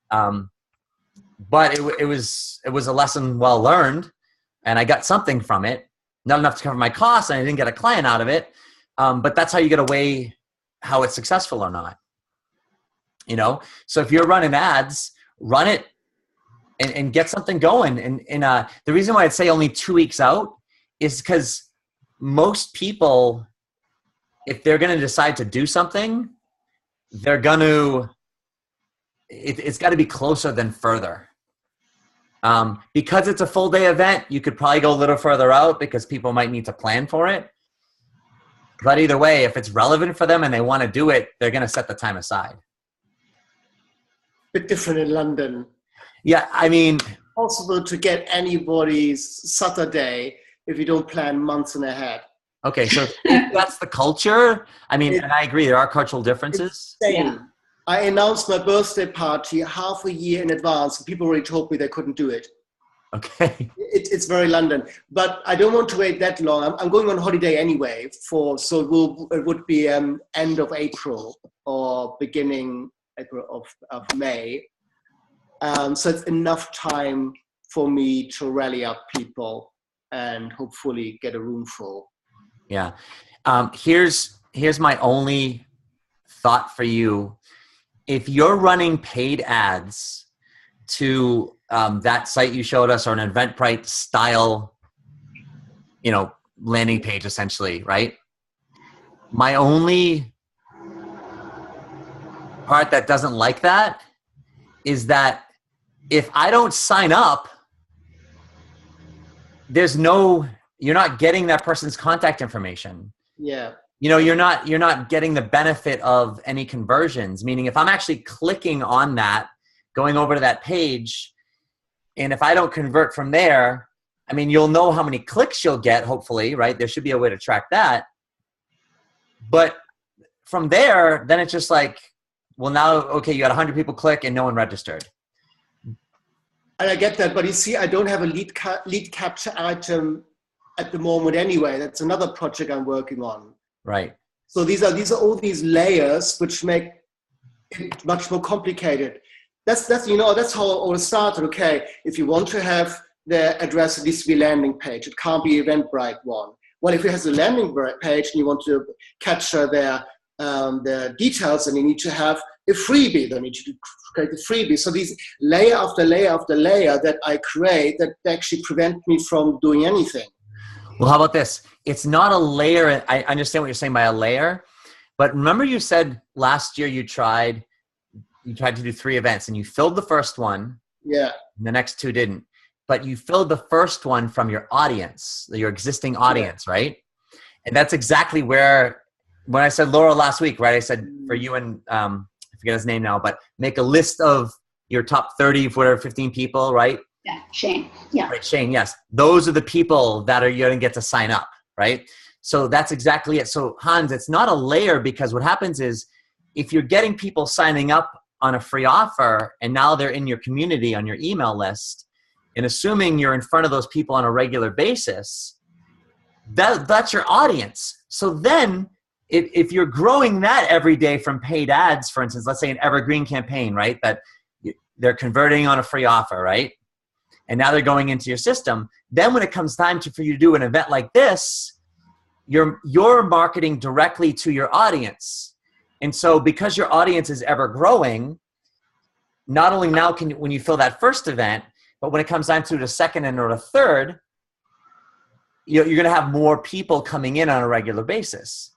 [SPEAKER 2] But it was a lesson well learned, and I got something from it. Not enough to cover my costs, and I didn't get a client out of it. But that's how you get to weigh how it's successful or not. So if you're running ads, run it and get something going. And the reason why I'd say only 2 weeks out is because most people, if they're going to decide to do something, they're going to, it's got to be closer than further. Because it's a full day event, you could probably go a little further out because people might need to plan for it. But either way, if it's relevant for them and they want to do it, they're going to set the time aside.
[SPEAKER 3] Bit different in London.
[SPEAKER 2] Yeah, I mean,
[SPEAKER 3] Possible to get anybody's Saturday if you don't plan months in ahead.
[SPEAKER 2] okay, so if that's the culture, I mean, and I agree, there are cultural differences.
[SPEAKER 1] Yeah.
[SPEAKER 3] I announced my birthday party half a year in advance, and people already told me they couldn't do it.
[SPEAKER 2] Okay.
[SPEAKER 3] It's very London, but I don't want to wait that long. I'm going on holiday anyway, so it would be end of April or beginning April of May. So it's enough time for me to rally up people and hopefully get a room full.
[SPEAKER 2] Yeah. Here's my only thought for you. If you're running paid ads to that site you showed us, or an Eventbrite style, landing page, essentially, right? My only part that doesn't like that is that if I don't sign up, you're not getting that person's contact information.
[SPEAKER 3] Yeah.
[SPEAKER 2] You're not getting the benefit of any conversions, meaning if I'm actually clicking on that, going over to that page, and if I don't convert from there, I mean, you'll know how many clicks you'll get, hopefully, right? There should be a way to track that. But from there, then it's just like, well, now, okay, you got 100 people click and no one registered.
[SPEAKER 3] And I get that, but you see, I don't have a lead capture item at the moment anyway. That's another project I'm working on.
[SPEAKER 2] Right.
[SPEAKER 3] So these are all these layers which make it much more complicated. That's how it all started. Okay, if you want to have the address, it needs to be landing page. It can't be Eventbrite one. Well, if it has a landing page and you want to capture their details, then you need to have a freebie. Then you need to create a freebie. So these layer after layer after layer that I create that actually prevent me from doing anything.
[SPEAKER 2] Well, how about this? It's not a layer. I understand what you're saying by a layer, but remember you said last year you tried to do 3 events and you filled the first one.
[SPEAKER 3] Yeah.
[SPEAKER 2] And the next 2 didn't. But you filled the first one from your audience, your existing audience, right? And that's exactly where, when I said Laura last week, right? I said for you and I forget his name now, but make a list of your top 30, whatever, 15 people, right?
[SPEAKER 1] Yeah, Shane. Yeah.
[SPEAKER 2] Right, Shane, yes. Those are the people that you're going to get to sign up, right? So that's exactly it. So Hans, it's not a layer, because what happens is if you're getting people signing up on a free offer and now they're in your community on your email list, and assuming you're in front of those people on a regular basis, that's your audience. So then if you're growing that every day from paid ads, for instance, let's say an evergreen campaign, right? That they're converting on a free offer, right? And now they're going into your system. Then when it comes time for you to do an event like this, you're marketing directly to your audience. And so because your audience is ever growing, not only now when you fill that first event, but when it comes time to the second and or the third, you're going to have more people coming in on a regular basis.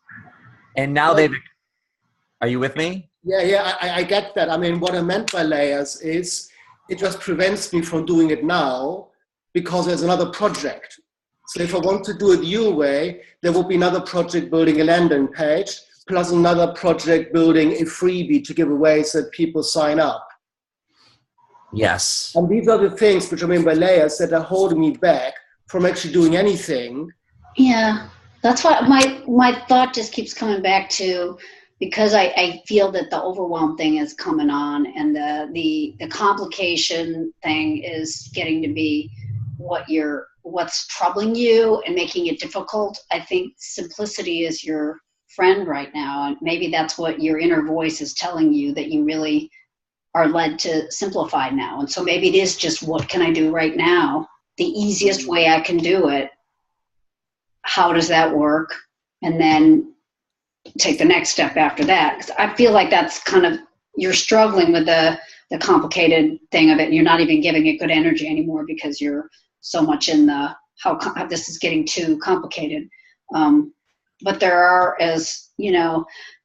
[SPEAKER 2] And now are you with me?
[SPEAKER 3] Yeah, I get that. I mean, what I meant by layers is it just prevents me from doing it now because there's another project. So if I want to do it your way, there will be another project building a landing page, plus another project building a freebie to give away so that people sign up.
[SPEAKER 2] Yes.
[SPEAKER 3] And these are the things which I mean by layers that are holding me back from actually doing anything.
[SPEAKER 1] Yeah, that's why my thought just keeps coming back to, because I feel that the overwhelm thing is coming on, and the complication thing is getting to be what's troubling you and making it difficult. I think simplicity is your friend right now, and maybe that's what your inner voice is telling you, that you really are led to simplify now. And so maybe it is just, what can I do right now? The easiest way I can do it. How does that work? And then take the next step after that. 'Cause I feel like that's kind of, you're struggling with the complicated thing of it, and you're not even giving it good energy anymore because you're so much in the how this is getting too complicated. But there are, as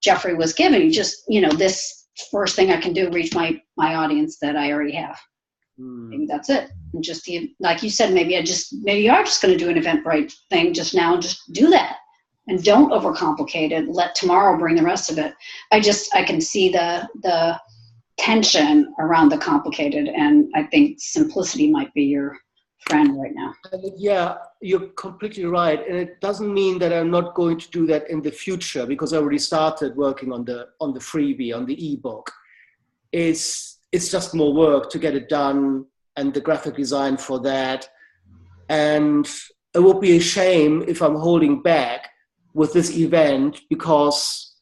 [SPEAKER 1] Jeffrey was giving, just this first thing I can do, reach my audience that I already have. Maybe that's it. And just like you said, maybe you are just going to do an Eventbrite thing just now and just do that. and don't overcomplicate it. Let tomorrow bring the rest of it. I can see the tension around the complicated, and I think simplicity might be your friend right now.
[SPEAKER 3] Yeah, you're completely right. And it doesn't mean that I'm not going to do that in the future, because I already started working on the freebie, on the ebook. It's just more work to get it done, and the graphic design for that. And it would be a shame if I'm holding back with this event because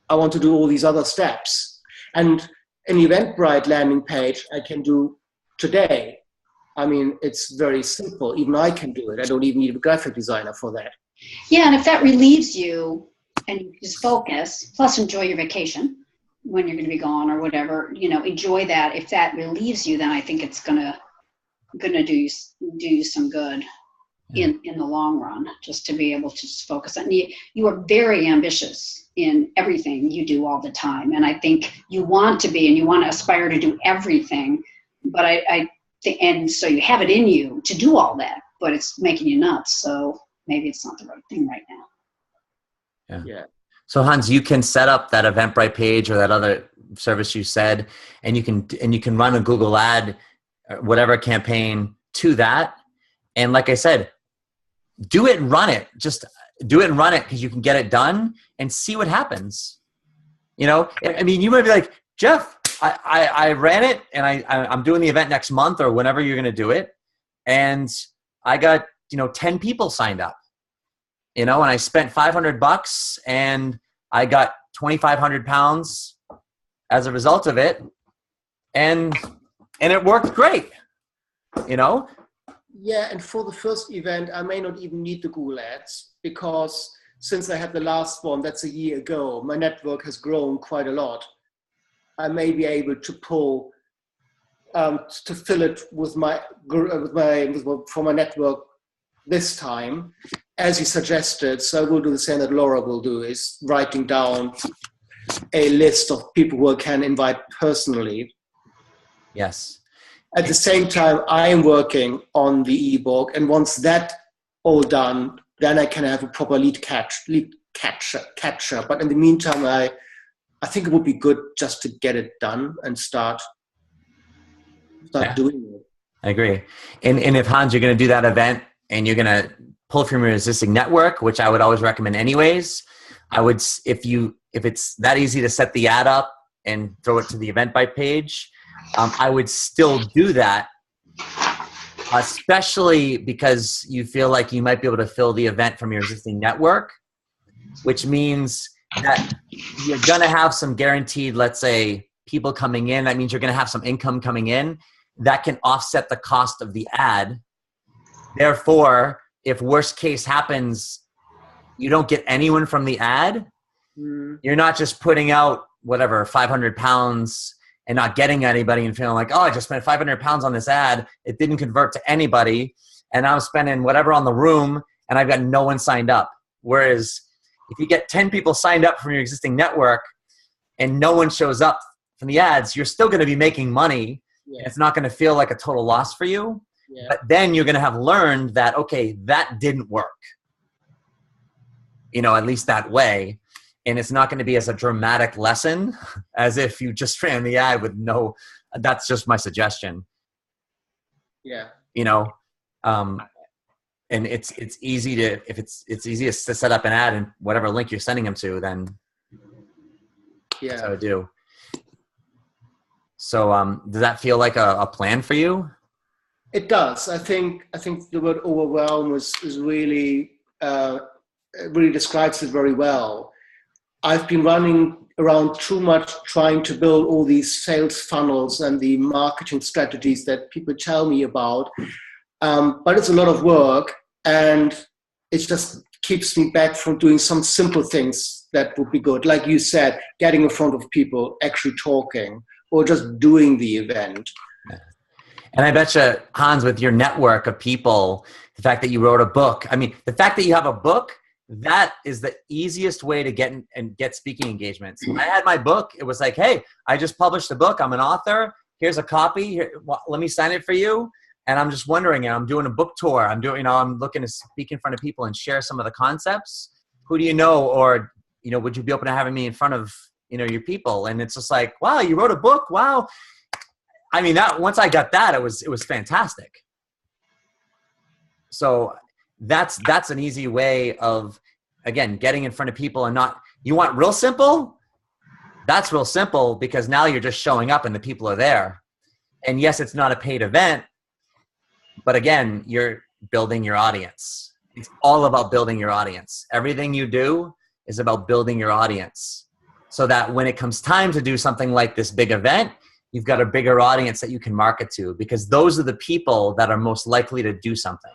[SPEAKER 3] I want to do all these other steps. And an Eventbrite landing page I can do today. I mean, it's very simple. Even I can do it. I don't even need a graphic designer for that.
[SPEAKER 1] Yeah, and if that relieves you and you just focus, plus enjoy your vacation when you're going to be gone or whatever, enjoy that. If that relieves you, then I think it's gonna do you some good in the long run, just to be able to just focus on. You are very ambitious in everything you do all the time, and I think you want to be, and you want to aspire to do everything, but and so you have it in you to do all that, but it's making you nuts. So maybe it's not the right thing right now.
[SPEAKER 3] Yeah.
[SPEAKER 2] So Hans, you can set up that Eventbrite page or that other service you said, and you can run a Google ad, whatever campaign to that. And like I said, do it and run it. Just do it and run it, because you can get it done and see what happens. I mean, you might be like, Jeff, I ran it, and I'm doing the event next month or whenever you're going to do it. And I got, 10 people signed up, and I spent $500 and I got 2,500 pounds as a result of it. And it worked great,
[SPEAKER 3] Yeah, and for the first event, I may not even need the Google Ads, because since I had the last one, that's a year ago, my network has grown quite a lot. I may be able to pull, to fill it with for my network this time, as you suggested. So I will do the same that Laura will do, is writing down a list of people who I can invite personally.
[SPEAKER 2] Yes.
[SPEAKER 3] At the same time, I am working on the ebook, and once that all done, then I can have a proper lead catcher. But in the meantime, I think it would be good just to get it done and start doing it.
[SPEAKER 2] I agree. And if Hans, you're going to do that event and you're going to pull from your existing network, which I would always recommend anyways, if it's that easy to set the ad up and throw it to the Eventbrite page, I would still do that, especially because you feel like you might be able to fill the event from your existing network, which means that you're going to have some guaranteed, let's say, people coming in. That means you're going to have some income coming in that can offset the cost of the ad. Therefore, if worst case happens, you don't get anyone from the ad, you're not just putting out whatever, 500 pounds and not getting anybody and feeling like, oh, I just spent 500 pounds on this ad. It didn't convert to anybody. And I'm spending whatever on the room and I've got no one signed up. Whereas if you get 10 people signed up from your existing network and no one shows up from the ads, you're still going to be making money. Yeah. It's not going to feel like a total loss for you. Yeah. But then you're going to have learned that, okay, that didn't work, at least that way. And it's not going to be as a dramatic lesson as if you just ran the ad with that's just my suggestion.
[SPEAKER 3] Yeah.
[SPEAKER 2] And it's easy to set up an ad and whatever link you're sending them to, then that's how I do. So does that feel like a plan for you?
[SPEAKER 3] It does. I think the word overwhelm is really really describes it very well. I've been running around too much trying to build all these sales funnels and the marketing strategies that people tell me about. But it's a lot of work, and it just keeps me back from doing some simple things that would be good. Like you said, getting in front of people, actually talking, or just doing the event.
[SPEAKER 2] And I bet you, Hans, with your network of people, the fact that you wrote a book, the fact that you have a book, that is the easiest way to get speaking engagements. When I had my book, it was like, hey, I just published a book. I'm an author. Here's a copy. Here, let me sign it for you. And I'm just wondering, I'm doing a book tour. I'm looking to speak in front of people and share some of the concepts. who do you know? Or, you know, would you be open to having me in front of, you know, your people? And it's just like, wow, you wrote a book. Wow. I mean, that once I got that, it was fantastic. So that's an easy way of, again, getting in front of people. And not, you want real simple? That's real simple, because now you're just showing up and the people are there. And yes, it's not a paid event, but again, you're building your audience. It's all about building your audience. Everything you do is about building your audience, so that when it comes time to do something like this big event, you've got a bigger audience that you can market to, because those are the people that are most likely to do something.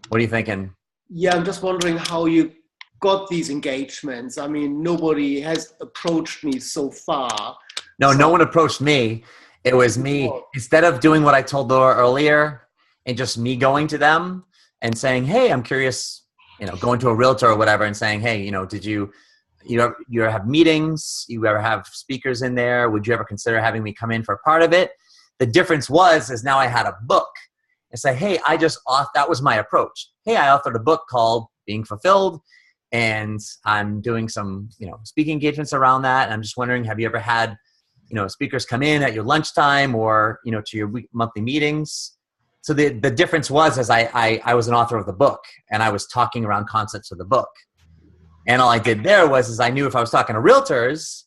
[SPEAKER 2] What are you thinking?
[SPEAKER 3] Yeah, I'm just wondering how you got these engagements. I mean, nobody has approached me so far.
[SPEAKER 2] No, no one approached me. It was me. Instead of doing what I told Laura earlier and just me going to them and saying, hey, I'm curious, you know, going to a realtor or whatever and saying, hey, you know, did you ever have meetings? You ever have speakers in there? Would you ever consider having me come in for a part of it? The difference is now I had a book. And say, hey, that was my approach. Hey, I authored a book called Being Fulfilled, and I'm doing some, you know, speaking engagements around that. And I'm just wondering, have you ever had, you know, speakers come in at your lunchtime or, you know, to your monthly meetings? So the difference was I was an author of the book, and I was talking around concepts of the book. And all I did there was I knew if I was talking to realtors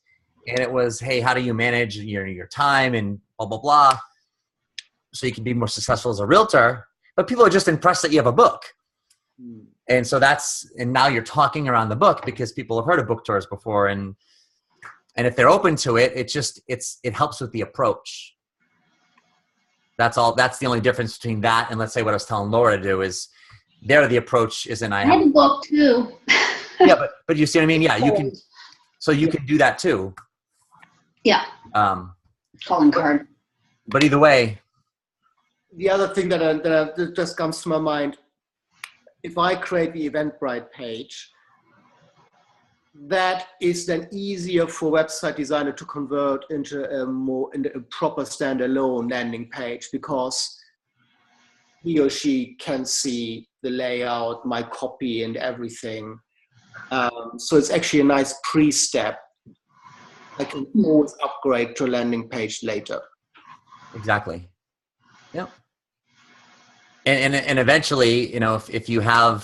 [SPEAKER 2] and it was, hey, how do you manage your time and blah, blah, blah, so you can be more successful as a realtor, but people are just impressed that you have a book. And so and now you're talking around the book because people have heard of book tours before. And if they're open to it, it helps with the approach. That's all. That's the only difference between that and, let's say, what I was telling Laura to do is there, the approach isn't,
[SPEAKER 1] I have a book too.
[SPEAKER 2] Yeah, but you see what I mean? Yeah, you can, so you can do that too.
[SPEAKER 1] Yeah. Calling card.
[SPEAKER 2] But either way,
[SPEAKER 3] the other thing that just comes to my mind, if I create the Eventbrite page, that is then easier for a website designer to convert into a proper standalone landing page, because he or she can see the layout, my copy and everything. So it's actually a nice pre-step. I can always upgrade to a landing page later.
[SPEAKER 2] Exactly. Yep. And eventually, you know, if you end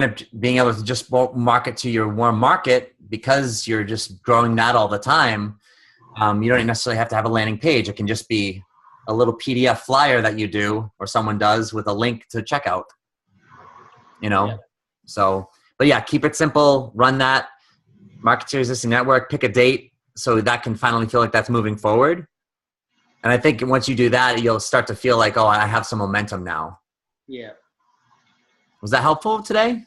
[SPEAKER 2] up being able to just market to your warm market, because you're just growing that all the time, you don't necessarily have to have a landing page. It can just be a little PDF flyer that you do or someone does with a link to checkout, you know? Yeah. So, but yeah, keep it simple, run that, market to your existing network, pick a date so that can finally feel like that's moving forward. And I think once you do that, you'll start to feel like, oh, I have some momentum now.
[SPEAKER 3] Yeah.
[SPEAKER 2] Was that helpful today?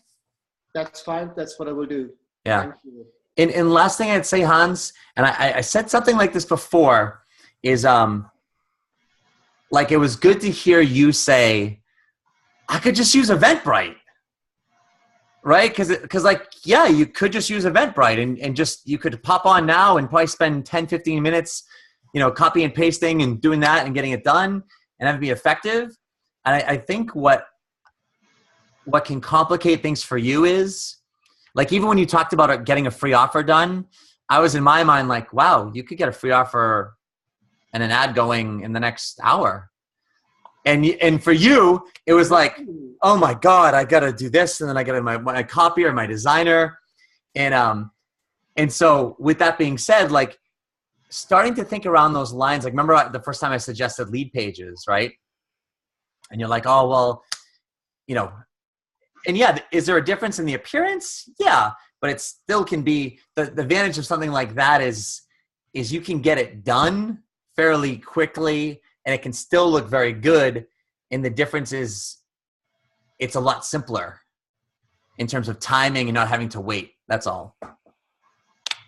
[SPEAKER 3] That's fine. That's what I will do.
[SPEAKER 2] Yeah. And last thing I'd say, Hans, and I said something like this before, is like, it was good to hear you say, I could just use Eventbrite. Right? Because like, yeah, you could just use Eventbrite and just, you could pop on now and probably spend 10, 15 minutes, you know, copy and pasting and doing that and getting it done and have it be effective. And I think what can complicate things for you is, like, even when you talked about getting a free offer done, I was in my mind like, wow, you could get a free offer and an ad going in the next hour. And for you, it was like, oh my God, I got to do this. And then I got to my copier, my designer. And so with that being said, like, starting to think around those lines, like, remember the first time I suggested lead pages, right? And you're like, oh, well, you know, and yeah, is there a difference in the appearance? Yeah, but it still can be, the advantage of something like that is you can get it done fairly quickly and it can still look very good. And the difference is it's a lot simpler in terms of timing and not having to wait. That's all.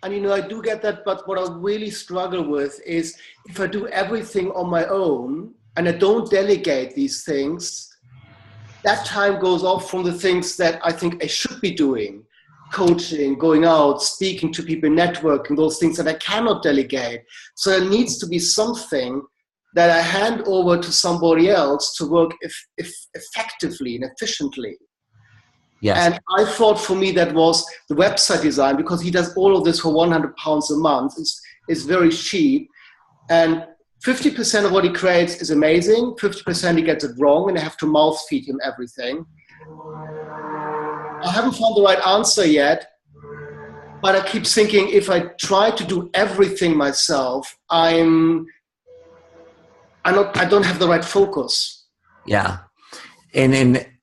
[SPEAKER 3] And, you know, I do get that, but what I really struggle with is if I do everything on my own and I don't delegate these things, that time goes off from the things that I think I should be doing. Coaching, going out, speaking to people, networking, those things that I cannot delegate. So there needs to be something that I hand over to somebody else to work effectively and efficiently.
[SPEAKER 2] Yes.
[SPEAKER 3] And I thought for me that was the website design, because he does all of this for £100 a month. It's very cheap. And 50% of what he creates is amazing. 50% he gets it wrong, and I have to mouth feed him everything. I haven't found the right answer yet, but I keep thinking if I try to do everything myself, I don't have the right focus.
[SPEAKER 2] Yeah. And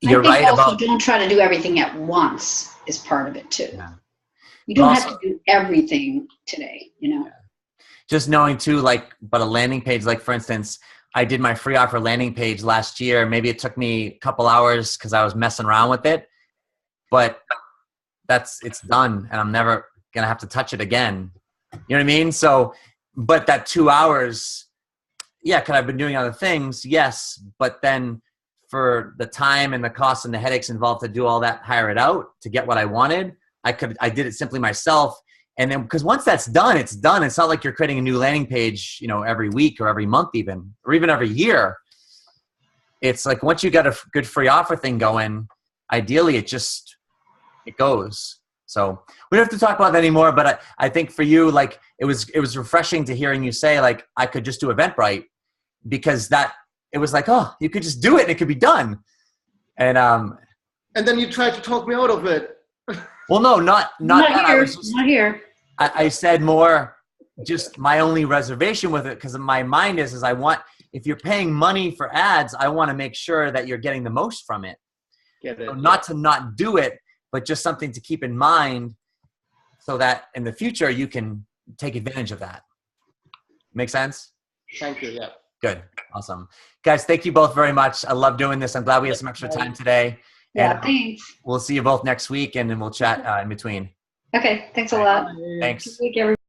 [SPEAKER 2] you're
[SPEAKER 1] I think
[SPEAKER 2] right
[SPEAKER 1] also
[SPEAKER 2] about,
[SPEAKER 1] don't try to do everything at once is part of it too.
[SPEAKER 2] Yeah.
[SPEAKER 1] You don't
[SPEAKER 2] Also,
[SPEAKER 1] have to do everything today, you know.
[SPEAKER 2] just knowing too, like, but a landing page, like for instance, I did my free offer landing page last year. Maybe it took me a couple hours because I was messing around with it, but it's done, and I'm never going to have to touch it again. You know what I mean? So, but that 2 hours, yeah, could I've been doing other things? Yes. But then for the time and the cost and the headaches involved to do all that, hire it out to get what I wanted, I did it simply myself. And then, because once that's done, it's done. It's not like you're creating a new landing page, you know, every week or every month even, or even every year. It's like, once you got a good free offer thing going, ideally it goes. So we don't have to talk about that anymore, but I think for you, like, it was refreshing to hearing you say, like, I could just do Eventbrite, because it was like, oh, you could just do it and it could be done. And
[SPEAKER 3] then you tried to talk me out of it.
[SPEAKER 2] Well, no, not that.
[SPEAKER 1] Here,
[SPEAKER 2] I was just,
[SPEAKER 1] not here.
[SPEAKER 2] I said more, just my only reservation with it, because my mind is if you're paying money for ads, I want to make sure that you're getting the most from it.
[SPEAKER 3] Get it.
[SPEAKER 2] So not to not do it, but just something to keep in mind so that in the future you can take advantage of that. Make sense?
[SPEAKER 3] Thank you. Yeah.
[SPEAKER 2] Good. Awesome. Guys, thank you both very much. I love doing this. I'm glad we had some extra time today.
[SPEAKER 1] Yeah,
[SPEAKER 2] And
[SPEAKER 1] thanks.
[SPEAKER 2] we'll see you both next week, and then we'll chat in between.
[SPEAKER 1] Okay, thanks a lot.
[SPEAKER 2] Thanks.
[SPEAKER 1] Good week, everybody.